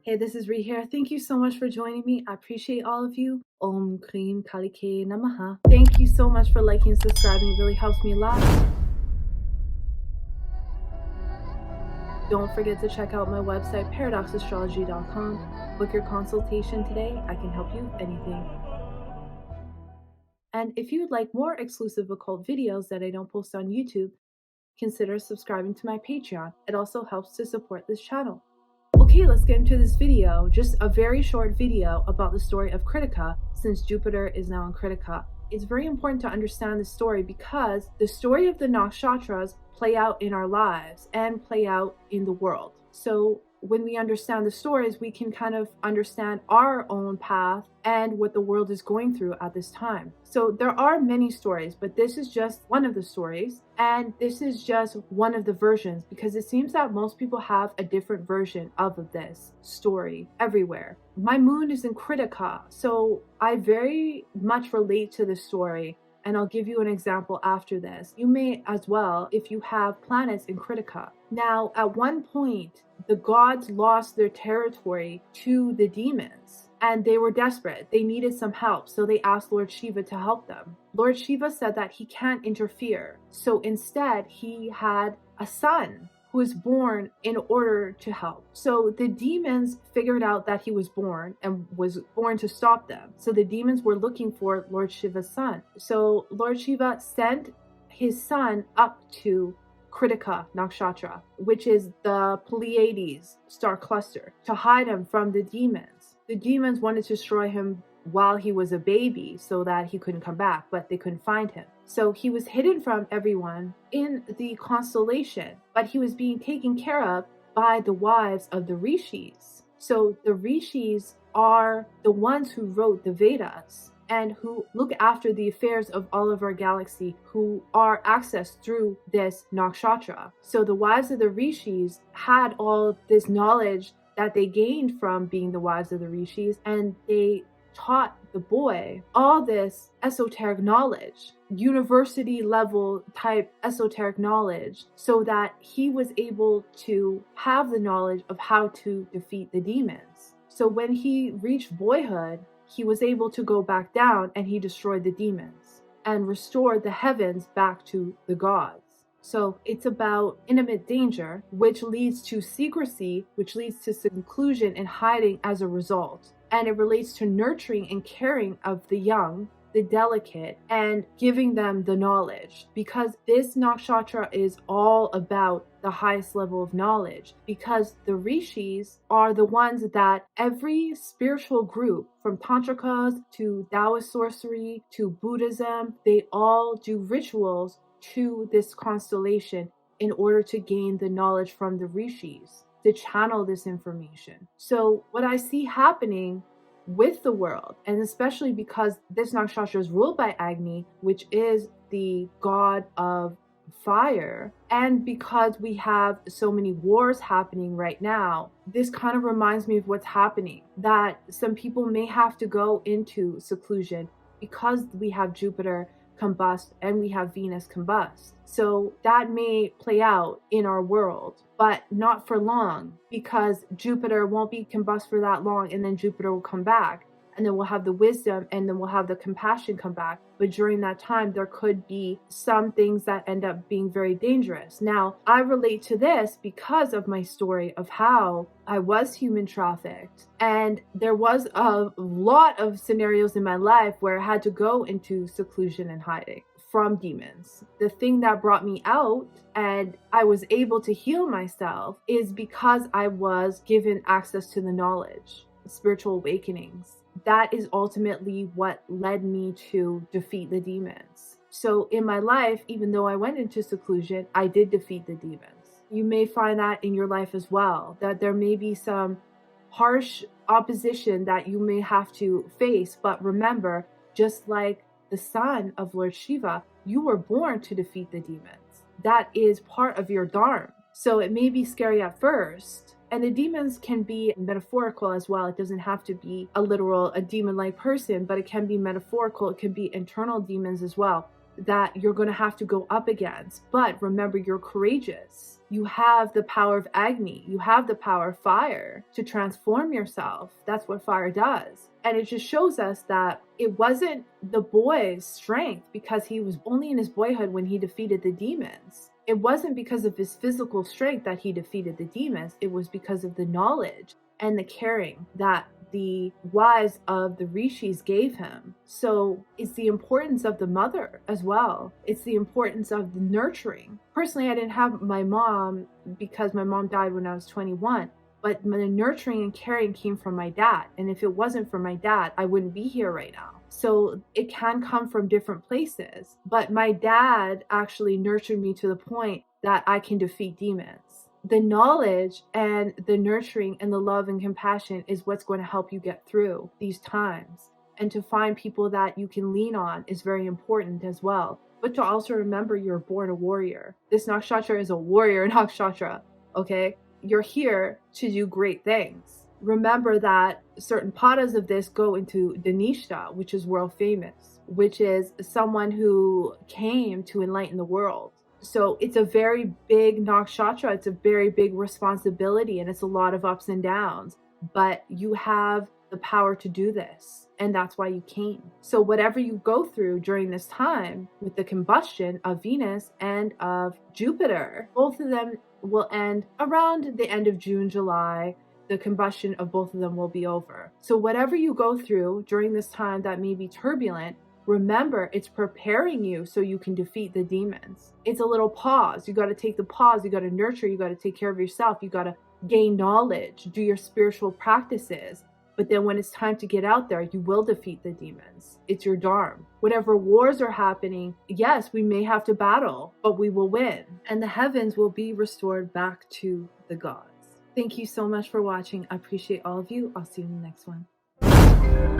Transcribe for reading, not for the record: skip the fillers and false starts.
Hey, this is Ree here. Thank you so much for joining me. I appreciate all of you. Om Krim Kalike Namaha. Thank you so much for liking and subscribing. It really helps me a lot. Don't forget to check out my website, paradoxastrology.com. Book your consultation today. I can help you with anything. And if you would like more exclusive occult videos that I don't post on YouTube, consider subscribing to my Patreon. It also helps to support this channel. Okay, let's get into this video. Just a very short video about the story of Krittika, since Jupiter is now in Krittika. It's very important to understand the story because the story of the nakshatras play out in our lives and play out in the world. So when we understand the stories, we can kind of understand our own path and what the world is going through at this time. So there are many stories, but this is just one of the stories. And this is just one of the versions because it seems that most people have a different version of this story everywhere. My moon is in Krittika, so I very much relate to this story. And I'll give you an example after this. You may as well if you have planets in Krittika. Now, at one point, the gods lost their territory to the demons and they were desperate. They needed some help, so they asked Lord Shiva to help them. Lord Shiva said that he can't interfere. So instead, he had a son who was born in order to help. So the demons figured out that he was born and was born to stop them. So the demons were looking for Lord Shiva's son. So Lord Shiva sent his son up to Krittika Nakshatra, which is the Pleiades star cluster, to hide him from the demons. The demons wanted to destroy him while he was a baby so that he couldn't come back, but they couldn't find him. So he was hidden from everyone in the constellation, but he was being taken care of by the wives of the rishis. So the rishis are the ones who wrote the Vedas and who look after the affairs of all of our galaxy, who are accessed through this nakshatra. So the wives of the rishis had all this knowledge that they gained from being the wives of the rishis, and they taught the boy all this esoteric knowledge, university level type esoteric knowledge, so that he was able to have the knowledge of how to defeat the demons. So when he reached boyhood, he was able to go back down and he destroyed the demons and restored the heavens back to the gods. So it's about intimate danger, which leads to secrecy, which leads to seclusion and hiding as a result. And it relates to nurturing and caring of the young, the delicate, and giving them the knowledge. Because this nakshatra is all about the highest level of knowledge. Because the rishis are the ones that every spiritual group, from tantrikas to Taoist sorcery to Buddhism, they all do rituals to this constellation in order to gain the knowledge from the rishis, to channel this information. So what I see happening with the world, and especially because this nakshatra is ruled by Agni, which is the god of fire, and because we have so many wars happening right now, this kind of reminds me of what's happening, that some people may have to go into seclusion because we have Jupiter combust and we have Venus combust. So that may play out in our world, but not for long, because Jupiter won't be combust for that long, and then Jupiter will come back, and then we'll have the wisdom, and then we'll have the compassion come back. But during that time, there could be some things that end up being very dangerous. Now, I relate to this because of my story of how I was human trafficked. And there was a lot of scenarios in my life where I had to go into seclusion and hiding from demons. The thing that brought me out and I was able to heal myself is because I was given access to the knowledge, spiritual awakenings. That is ultimately what led me to defeat the demons. So in my life, even though I went into seclusion, I did defeat the demons. You may find that in your life as well, that there may be some harsh opposition that you may have to face. But remember, just like the son of Lord Shiva, you were born to defeat the demons. That is part of your dharma. So it may be scary at first. And the demons can be metaphorical as well. It doesn't have to be a literal, a demon-like person, but it can be metaphorical. It can be internal demons as well. that you're going to have to go up against. But remember, you're courageous. You have the power of Agni. You have the power of fire to transform yourself. That's what fire does. And it just shows us that it wasn't the boy's strength because he was only in his boyhood when he defeated the demons. It wasn't because of his physical strength that he defeated the demons. It was because of the knowledge and the caring that the wise of the rishis gave him. So it's the importance of the mother as well. It's the importance of the nurturing. Personally, I didn't have my mom because my mom died when I was 21. But the nurturing and caring came from my dad. And if it wasn't for my dad, I wouldn't be here right now. So it can come from different places. But my dad actually nurtured me to the point that I can defeat demons. The knowledge and the nurturing and the love and compassion is what's going to help you get through these times. And to find people that you can lean on is very important as well. But to also remember you're born a warrior. This nakshatra is a warrior nakshatra, okay? You're here to do great things. Remember that certain padas of this go into Dhanishta, which is world famous, which is someone who came to enlighten the world. So it's a very big nakshatra. It's a very big responsibility, and it's a lot of ups and downs. But you have the power to do this, and that's why you came. So whatever you go through during this time with the combustion of Venus and of Jupiter, both of them will end around the end of June, July. The combustion of both of them will be over. So whatever you go through during this time that may be turbulent, remember, it's preparing you so you can defeat the demons. It's a little pause. You got to take the pause. You got to nurture. You got to take care of yourself. You got to gain knowledge, do your spiritual practices. But then when it's time to get out there, you will defeat the demons. It's your dharma. Whatever wars are happening, yes, we may have to battle, but we will win. And the heavens will be restored back to the gods. Thank you so much for watching. I appreciate all of you. I'll see you in the next one.